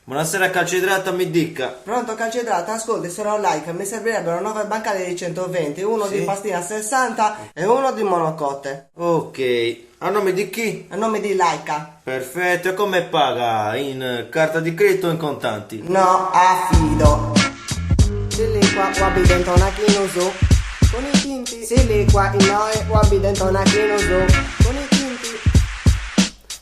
Buonasera calcidrata, mi dica. Pronto calcidrata, ascolti, sono like, mi servirebbero 9 bancali di 120, uno Sì. di pastina 60 e uno di monocotte. Ok, a nome di chi? A nome di Laika. Perfetto, e come paga? In carta di credito o in contanti? No, affido. Si liqua, wabi dentro una chinusu. Con i tinti. Si liqua, in noi, wabi dentro una chinusu. Con i tinti.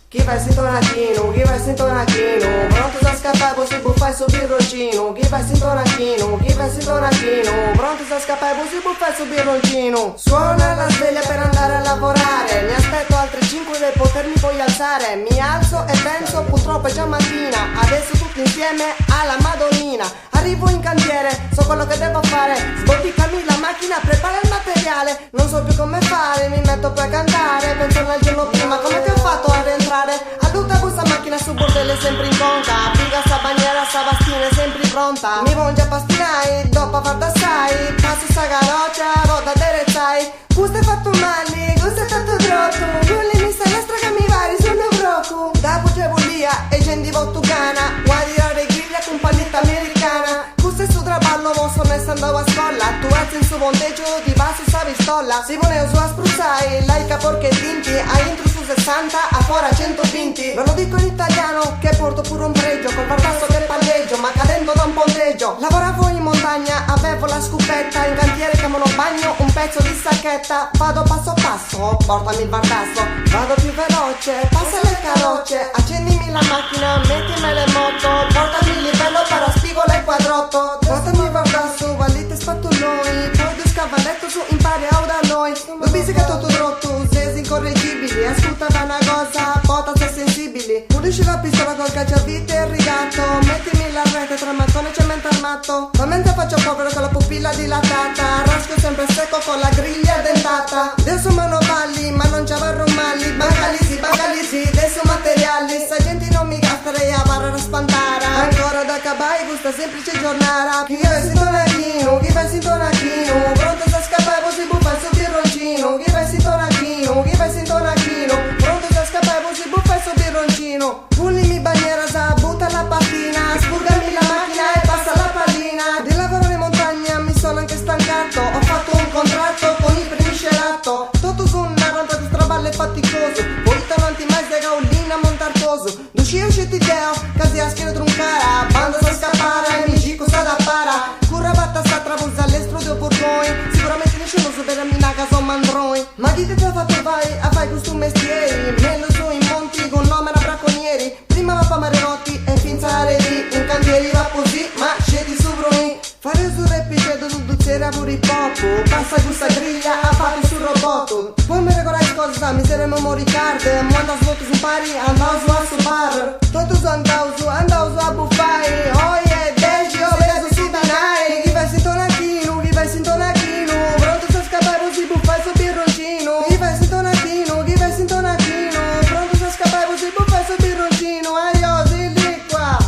Chi va sintonachino, chi va sintonachino. Pronto da scappare, poi si buffa e subir roncino. Chi va sintonachino, chi va sintonachino. Pronto da scappare, poi si buffa e subir roncino. Suona la sveglia per andare a lavorare. Mi aspetto altre 5 per potermi poi alzare. Mi alzo e penso, purtroppo è già mattina. Adesso tutti insieme alla Madonnina. Arrivo in cantiere, so quello che devo fare. Sbotticami la macchina, prepara il materiale. Non so più come fare, mi metto poi a cantare. Pensando al giorno prima, come ti ho fatto a rientrare? All'uta questa macchina su bordello sempre in conca. Piga sta bandiera, sta bastina è sempre pronta. Mi vongia pastinai, dopo far da sai. Passo sta caroccia, roda derezzai. Gusto è fatto male, gusto è fatto grotto. Gulli mi sta la straga mi vari, sono broco. Da buce volia e gente vottugana. Guardi la reghiglia con paletta americana. Gusto è su traballo, mo sono andavo a scuola. Tu alzi in su monteggio di base sta pistola. Si vuole su a spruzzare, laica porche tinti. A intro su 60, a fuori a 120. Ve lo dico in italiano che porto pure un pregio. Col fardasso che palleggio, ma cadendo da un ponteggio. Lavoravo in montagna, avevo la scupetta. In cantiere che monobagno, un pezzo di sacchetta. Vado passo passo, portami il bardasso. Vado più veloce, passa le carrocce. Accendimi la macchina, mettimi le moto. Portami il livello, però spigola il quadrotto. Portami il bardasso, valite spattoloni. Poi due scavalletto su, impari a da noi. Due bisi che tutto rotto, sei incorreggibili. Ascolta una cosa, pota sei sensibili. Pulisci la pistola col cacciavite e rigatto. Mettimi la rete tra mattone e cemento armato. Talmente faccio povero con la pupilla dilatata. Rasco sempre secco con la griglia dentata. Adesso manovalli, ma non ci avrò mali. Bancalisi, adesso materiali. Se gente non mi gastarei a barra spantara. Ancora da cabai, gusta semplice giornata. Chi va sintonachino, chi va sintonachino. Pronto da scappare, si buffa su birroncino. Chi va sintonachino, chi va sintonachino. Pronto da scappare, si buffa su birroncino. Pullimi bandiera, sa, butta la pattina. Spurgami la macchina e passa la pallina. Di lavorare in montagna mi sono anche stancato. Ho fatto un contratto con il primicelato. Tutto su una rampa di stravalle faticoso. Poi davanti mais de gaolina montarcoso. D'uscire usciti deo, casi a schiena truncare. Banda sa scappare, amici cosa da para. Curravatta sta travolza all'estro di opportuni. Sicuramente nessuno so per la casa o mandroi. Ma chi ti ha fatto vai a fare questo mestiere? Me lo so in monti con nome da bracconieri. Prima va a Marenotti e finzare lì. In cantieri va così, ma scedi su bruni. Fare su repicedo sul duzziere a pure poco. Passa questa griglia a fare sul robot. Poi mi regorai cosa, mi serve memory card. Manda svolto su pari, andavo su a su bar. Tutto su andavo su a buffai. Oh yeah, deji, ho preso su danai. Chi vai sintonachino, chi vai sintonachino. Pronto sta scappare, si buffai su birroncino. Chi vai sintonachino, chi vai sintonachino. Pronto sta scappare, si buffai su birroncino. Aio, si lì qua.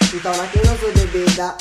Sintonachino su di bida.